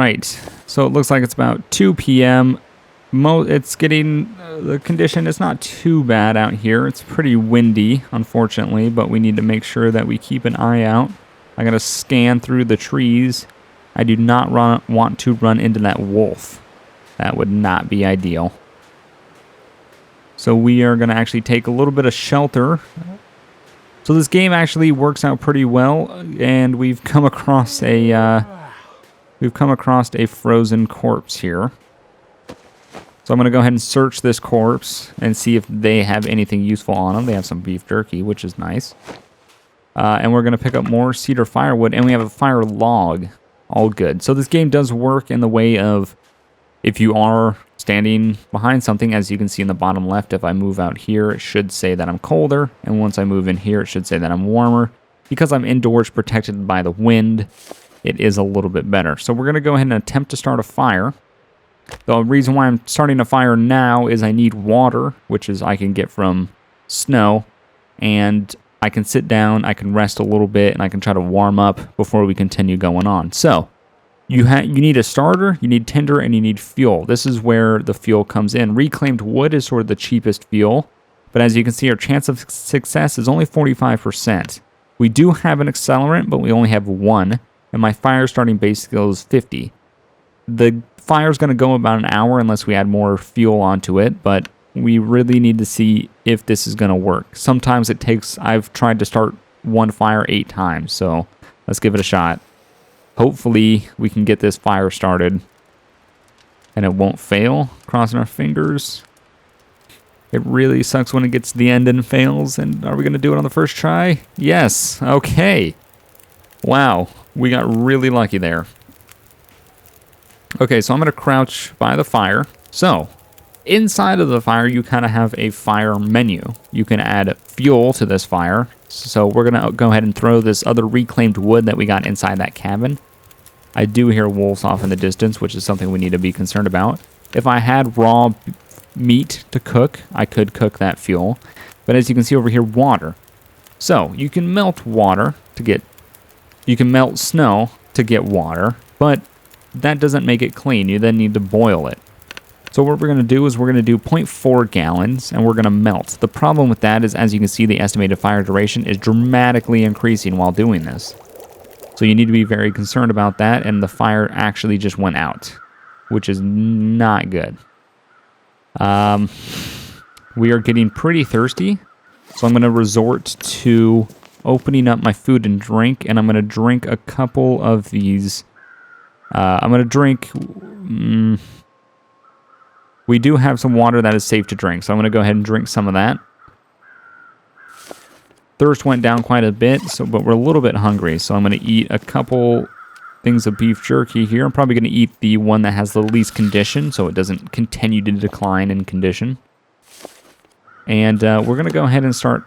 right, so it looks like it's about 2 p.m. It's getting, the condition is not too bad out here. It's pretty windy, unfortunately, but we need to make sure that we keep an eye out. I gotta scan through the trees. I do not want to run into that wolf. That would not be ideal. So we are gonna actually take a little bit of shelter. So this game actually works out pretty well, and we've come across a frozen corpse here. So I'm going to go ahead and search this corpse and see if they have anything useful on them. They have some beef jerky, which is nice. And we're going to pick up more cedar firewood, and we have a fire log. All good. So this game does work in the way of if you are standing behind something, as you can see in the bottom left, if I move out here, it should say that I'm colder. And once I move in here, it should say that I'm warmer. Because I'm indoors protected by the wind, it is a little bit better. So we're going to go ahead and attempt to start a fire. The reason why I'm starting a fire now is I need water, which is I can get from snow, and I can sit down, I can rest a little bit, and I can try to warm up before we continue going on. So you need a starter, you need tinder, and you need fuel. This is where the fuel comes in. Reclaimed wood is sort of the cheapest fuel, but as you can see, our chance of success is only 45%. We do have an accelerant, but we only have one, and my fire starting base skill is 50. The fire's going to go about an hour unless we add more fuel onto it, but we really need to see if this is going to work. Sometimes it takes, I've tried to start one fire 8 times, so let's give it a shot. Hopefully we can get this fire started and it won't fail. Crossing our fingers. It really sucks when it gets to the end and fails. And are we going to do it on the first try? Yes. Okay. Wow. We got really lucky there. Okay, so I'm going to crouch by the fire. So, inside of the fire, you kind of have a fire menu. You can add fuel to this fire. So we're going to go ahead and throw this other reclaimed wood that we got inside that cabin. I do hear wolves off in the distance, which is something we need to be concerned about. If I had raw meat to cook, I could cook that fuel. But as you can see over here, water. So you can melt water to get... You can melt snow to get water, but that doesn't make it clean. You then need to boil it. So what we're going to do is we're going to do 0.4 gallons, and we're going to melt. The problem with that is, as you can see, the estimated fire duration is dramatically increasing while doing this. So you need to be very concerned about that, and the fire actually just went out, which is not good. We are getting pretty thirsty, so I'm going to resort to opening up my food and drink, and I'm going to drink a couple of these. I'm going to drink... we do have some water that is safe to drink, so I'm going to go ahead and drink some of that. Thirst went down quite a bit, but we're a little bit hungry, so I'm going to eat a couple things of beef jerky here. I'm probably going to eat the one that has the least condition, so it doesn't continue to decline in condition. And we're going to go ahead and start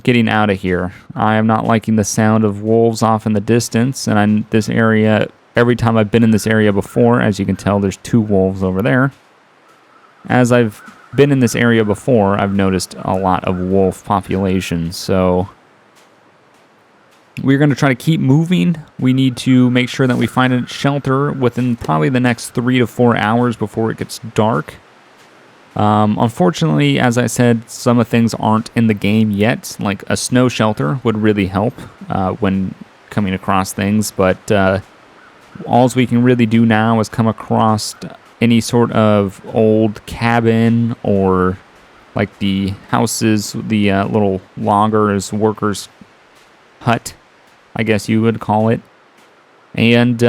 getting out of here. I am not liking the sound of wolves off in the distance, and this area, every time I've been in this area before, as you can tell, there's 2 wolves over there. As I've been in this area before, I've noticed a lot of wolf population, so we're going to try to keep moving. We need to make sure that we find a shelter within probably the next 3 to 4 hours before it gets dark. Unfortunately, as I said, some of the things aren't in the game yet. Like a snow shelter would really help when coming across things, but all we can really do now is come across any sort of old cabin or like the houses, the little loggers, workers' hut, I guess you would call it, and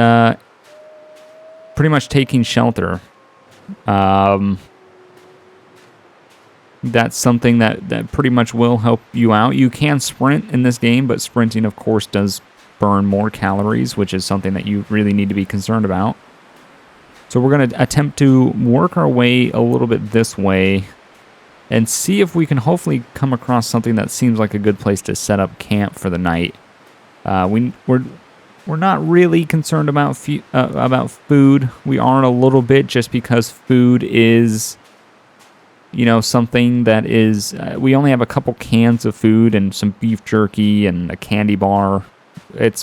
pretty much taking shelter. That's something that pretty much will help you out. You can sprint in this game, but sprinting, of course, does burn more calories, which is something that you really need to be concerned about. So we're going to attempt to work our way a little bit this way and see if we can hopefully come across something that seems like a good place to set up camp for the night. We're not really concerned about food. We aren't a little bit, just because food is, you know, something that is... we only have a couple cans of food and some beef jerky and a candy bar.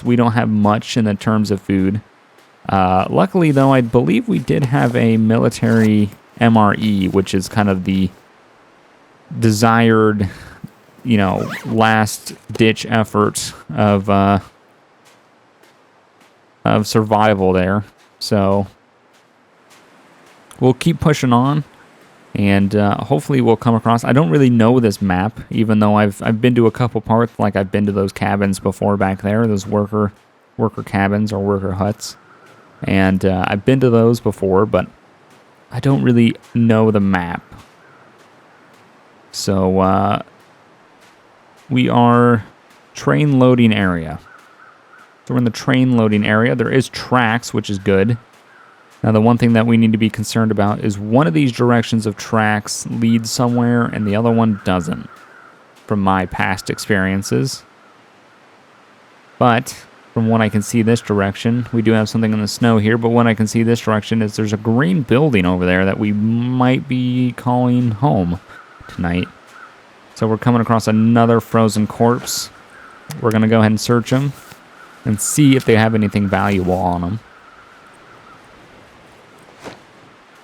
We don't have much in the terms of food. Luckily, though, I believe we did have a military MRE, which is kind of the desired, last-ditch effort of survival there. So we'll keep pushing on, and hopefully we'll come across. I don't really know this map, even though I've been to a couple parts. Like I've been to those cabins before back there, those worker cabins or worker huts, and I've been to those before, but I don't really know the map. So we are train loading area. So we're in the train loading area. There is tracks, which is good. Now, the one thing that we need to be concerned about is one of these directions of tracks leads somewhere and the other one doesn't, from my past experiences. But from what I can see this direction, we do have something in the snow here, but what I can see this direction is there's a green building over there that we might be calling home tonight. So we're coming across another frozen corpse. We're going to go ahead and search them and see if they have anything valuable on them.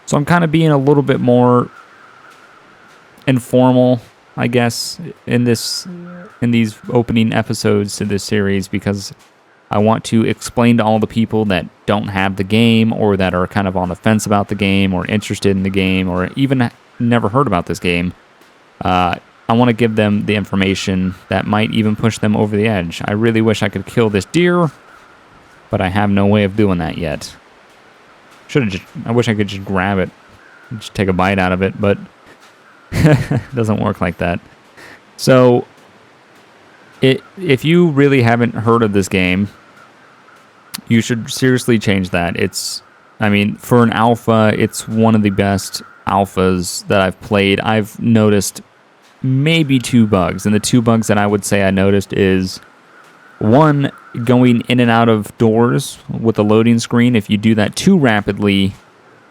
So I'm kind of being a little bit more informal, I guess, in these opening episodes to this series, because I want to explain to all the people that don't have the game or that are kind of on the fence about the game or interested in the game or even never heard about this game. I want to give them the information that might even push them over the edge. I really wish I could kill this deer, but I have no way of doing that yet. I wish I could just grab it and just take a bite out of it, but it doesn't work like that. So if you really haven't heard of this game, you should seriously change that. For an alpha, it's one of the best alphas that I've played. I've noticed maybe 2 bugs, and the 2 bugs that I would say I noticed is, one, going in and out of doors with the loading screen. If you do that too rapidly,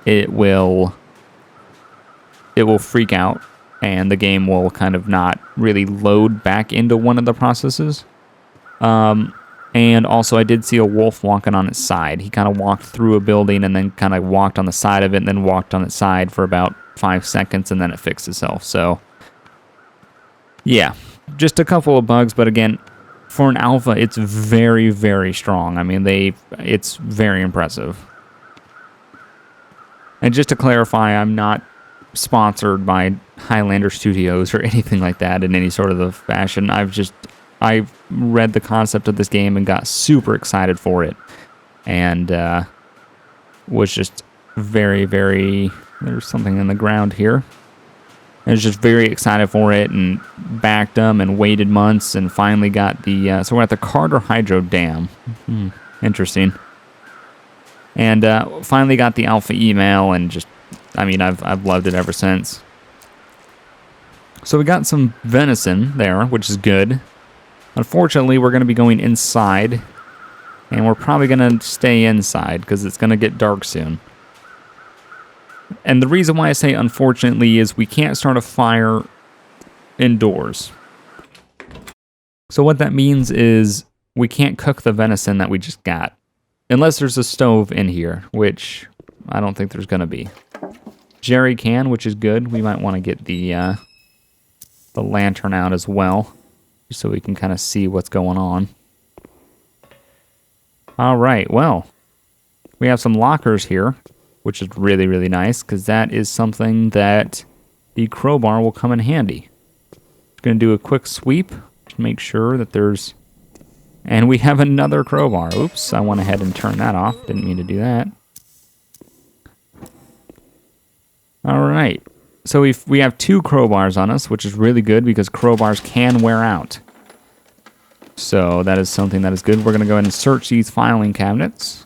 it will freak out, and the game will kind of not really load back into one of the processes. And also, I did see a wolf walking on its side. He kind of walked through a building and then kind of walked on the side of it and then walked on its side for about 5 seconds, and then it fixed itself. So, yeah, just a couple of bugs, but again, for an alpha, it's very, very strong. I mean, it's very impressive. And just to clarify, I'm not sponsored by Highlander Studios or anything like that in any sort of the fashion. I've read the concept of this game and got super excited for it. And was just very, very... There's something in the ground here. I was just very excited for it and backed them and waited months and finally got the... so we're at the Carter Hydro Dam. Interesting. And finally got the alpha email and just... I've loved it ever since. So we got some venison there, which is good. Unfortunately, we're going to be going inside. And we're probably going to stay inside because it's going to get dark soon. And the reason why I say unfortunately is we can't start a fire indoors. So what that means is we can't cook the venison that we just got. Unless there's a stove in here, which I don't think there's going to be. Jerry can, which is good. We might want to get the lantern out as well, so we can kind of see what's going on. All right, well, we have some lockers here, which is really, really nice, because that is something that the crowbar will come in handy. Going to do a quick sweep to make sure that there's... And we have another crowbar. Oops, I went ahead and turned that off. Didn't mean to do that. All right. So we have 2 crowbars on us, which is really good because crowbars can wear out. So that is something that is good. We're going to go ahead and search these filing cabinets.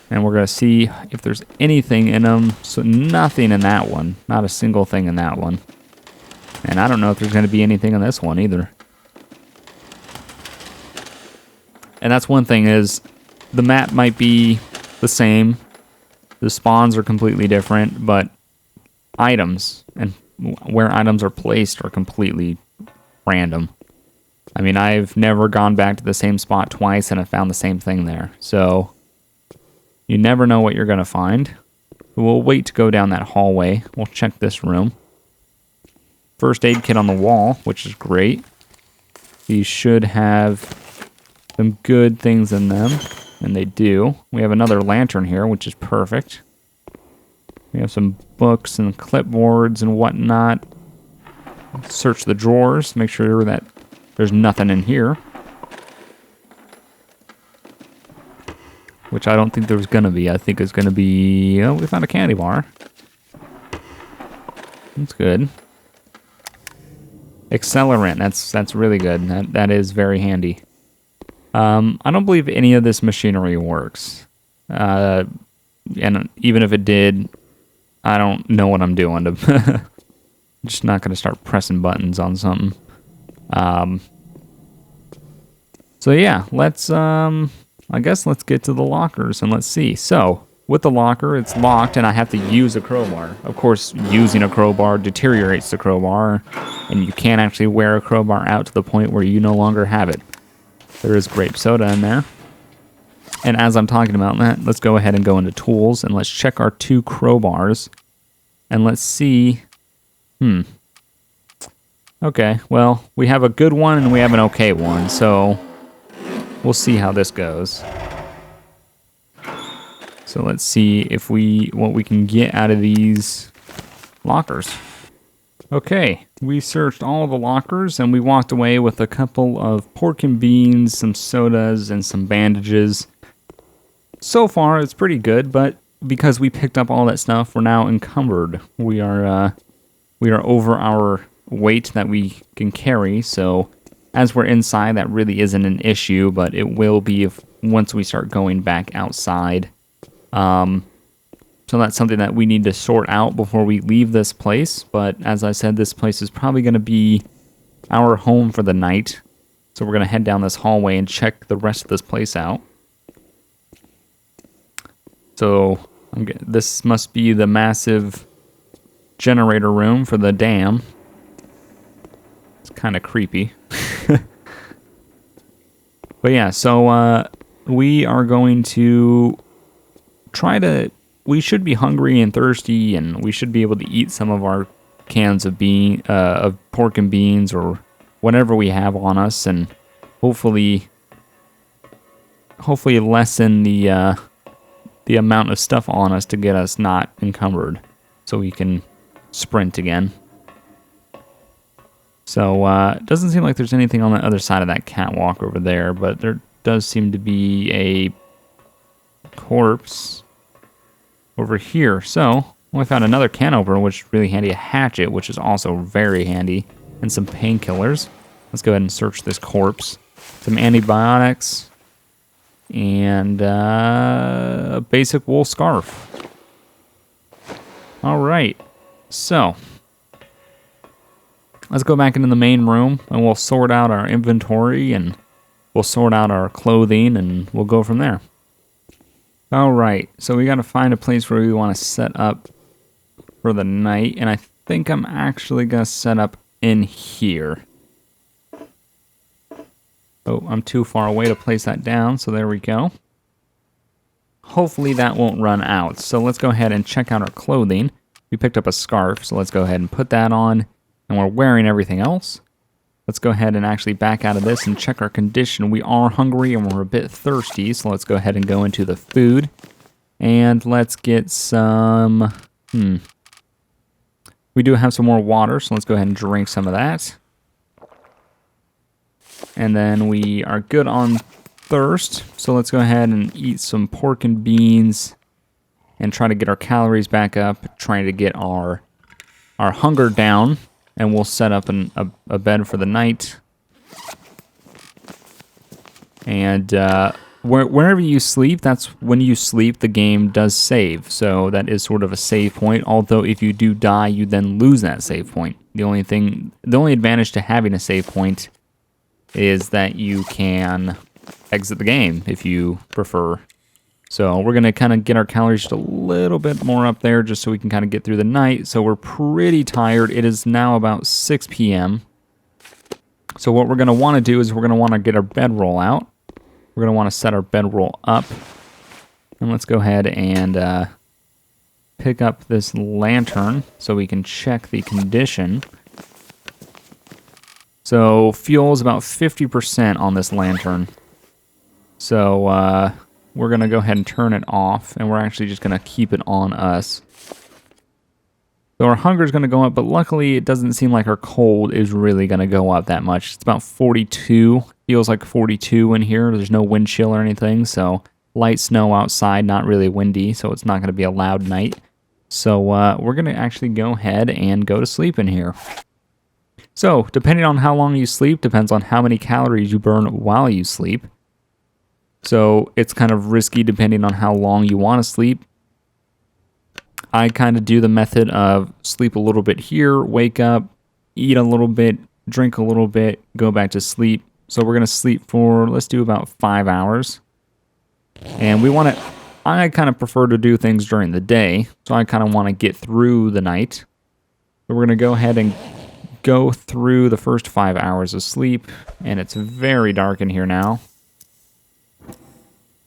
And we're going to see if there's anything in them. So nothing in that one. Not a single thing in that one. And I don't know if there's going to be anything in this one either. And that's one thing is the map might be the same. The spawns are completely different. But items and where items are placed are completely random. I mean, I've never gone back to the same spot twice and I found the same thing there. So you never know what you're going to find. We'll wait to go down that hallway. We'll check this room. First aid kit on the wall, which is great. These should have some good things in them, and they do. We have another lantern here, which is perfect. We have some books and clipboards and whatnot. Search the drawers, make sure that there's nothing in here. Which I don't think there was going to be. I think it's going to be... Oh, we found a candy bar. That's good. Accelerant. That's really good. That is very handy. I don't believe any of this machinery works. And even if it did, I don't know what I'm doing. I'm just not going to start pressing buttons on something. So yeah, let's... I guess let's get to the lockers and let's see. So, with the locker, it's locked and I have to use a crowbar. Of course, using a crowbar deteriorates the crowbar, and you can't actually wear a crowbar out to the point where you no longer have it. There is grape soda in there. And as I'm talking about that, let's go ahead and go into tools and let's check our 2 crowbars. And let's see... Okay, well, we have a good one and we have an okay one, so... We'll see how this goes. So let's see if what we can get out of these lockers. Okay, we searched all the lockers and we walked away with a couple of pork and beans, some sodas, and some bandages. So far, it's pretty good, but because we picked up all that stuff, we're now encumbered. We are over our weight that we can carry, so... As we're inside, that really isn't an issue, but it will be once we start going back outside. So that's something that we need to sort out before we leave this place. But as I said, this place is probably going to be our home for the night. So we're going to head down this hallway and check the rest of this place out. So this must be the massive generator room for the dam. It's kind of creepy. But yeah, so we are going to try to... We should be hungry and thirsty, and we should be able to eat some of our cans of pork and beans or whatever we have on us, and hopefully lessen the amount of stuff on us to get us not encumbered, so we can sprint again. So, it doesn't seem like there's anything on the other side of that catwalk over there, but there does seem to be a corpse over here. So, we found another can opener, which is really handy, a hatchet, which is also very handy, and some painkillers. Let's go ahead and search this corpse. Some antibiotics, and a basic wool scarf. Alright, so... Let's go back into the main room, and we'll sort out our inventory, and we'll sort out our clothing, and we'll go from there. Alright, so we gotta find a place where we want to set up for the night, and I think I'm actually gonna set up in here. Oh, I'm too far away to place that down, so there we go. Hopefully that won't run out. So let's go ahead and check out our clothing. We picked up a scarf, so let's go ahead and put that on. And we're wearing everything else. Let's go ahead and actually back out of this and check our condition. We are hungry and we're a bit thirsty, so let's go ahead and go into the food. And let's get some... We do have some more water, so let's go ahead and drink some of that. And then we are good on thirst, so let's go ahead and eat some pork and beans and try to get our calories back up, trying to get our hunger down. And we'll set up a bed for the night. And wherever you sleep, that's when you sleep, the game does save. So that is sort of a save point. Although if you do die, you then lose that save point. The only advantage to having a save point is that you can exit the game if you prefer. So we're going to kind of get our calories just a little bit more up there just so we can kind of get through the night. So we're pretty tired. It is now about 6 p.m. So what we're going to want to do is we're going to want to get our bedroll out. We're going to want to set our bedroll up. And let's go ahead and pick up this lantern so we can check the condition. So fuel is about 50% on this lantern. So we're going to go ahead and turn it off, and we're actually just going to keep it on us. So our hunger is going to go up, but luckily it doesn't seem like our cold is really going to go up that much. It's about 42. Feels like 42 in here. There's no wind chill or anything, so light snow outside, not really windy, so it's not going to be a loud night. So we're going to actually go ahead and go to sleep in here. So depending on how long you sleep, depends on how many calories you burn while you sleep. So it's kind of risky depending on how long you want to sleep. I kind of do the method of sleep a little bit here, wake up, eat a little bit, drink a little bit, go back to sleep. So we're going to sleep for, let's do about 5 hours. And I kind of prefer to do things during the day. So I kind of want to get through the night. So we're going to go ahead and go through the first 5 hours of sleep. And it's very dark in here now,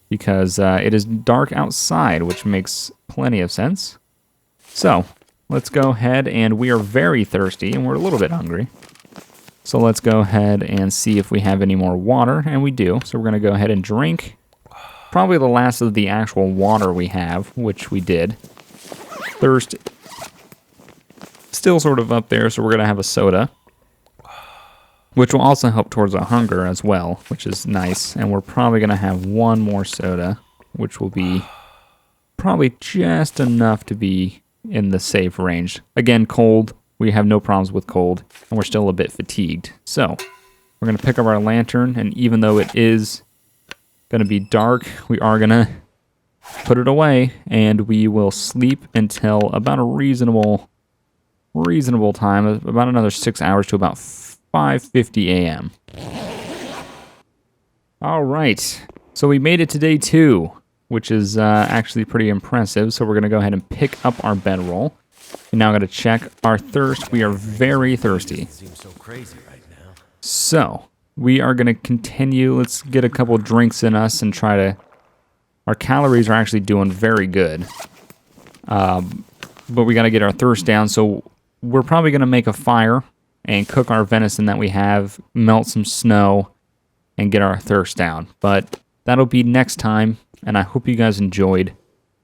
because it is dark outside, which makes plenty of sense. So let's go ahead, and we are very thirsty, and we're a little bit hungry. So let's go ahead and see if we have any more water, and we do. So we're going to go ahead and drink probably the last of the actual water we have, which we did. Thirst still sort of up there, so we're going to have a soda, which will also help towards our hunger as well, which is nice. And we're probably going to have one more soda, which will be probably just enough to be in the safe range. Again, cold. We have no problems with cold, and we're still a bit fatigued. So we're going to pick up our lantern, and even though it is going to be dark, we are going to put it away, and we will sleep until about a reasonable time, about another 6 hours to about 5:50 a.m. All right, so we made it to day 2, which is actually pretty impressive. So we're going to go ahead and pick up our bedroll. And now I'm going to check our thirst. We are very thirsty. Seems so crazy right now. So we are going to continue. Let's get a couple drinks in us and try to... Our calories are actually doing very good. But we got to get our thirst down. So we're probably going to make a fire and cook our venison that we have, melt some snow, and get our thirst down. But that'll be next time, and I hope you guys enjoyed.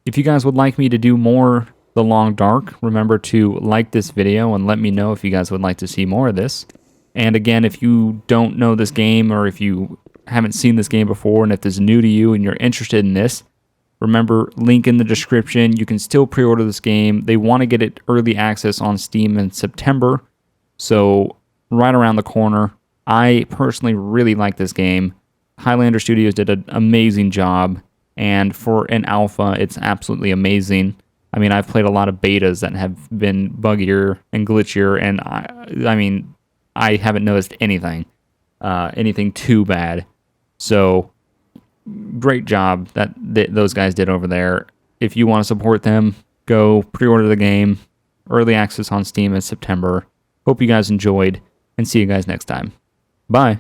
If you guys would like me to do more The Long Dark, remember to like this video and let me know if you guys would like to see more of this. And again, if you don't know this game, or if you haven't seen this game before, and if this is new to you and you're interested in this, remember, link in the description. You can still pre-order this game. They want to get it early access on Steam in September, so right around the corner. I personally really like this game. Highlander Studios did an amazing job, and for an alpha, it's absolutely amazing. I mean, I've played a lot of betas that have been buggier and glitchier, and I mean, I haven't noticed anything too bad. So, great job that those guys did over there. If you want to support them, go pre-order the game. Early access on Steam in September. Hope you guys enjoyed, and see you guys next time. Bye.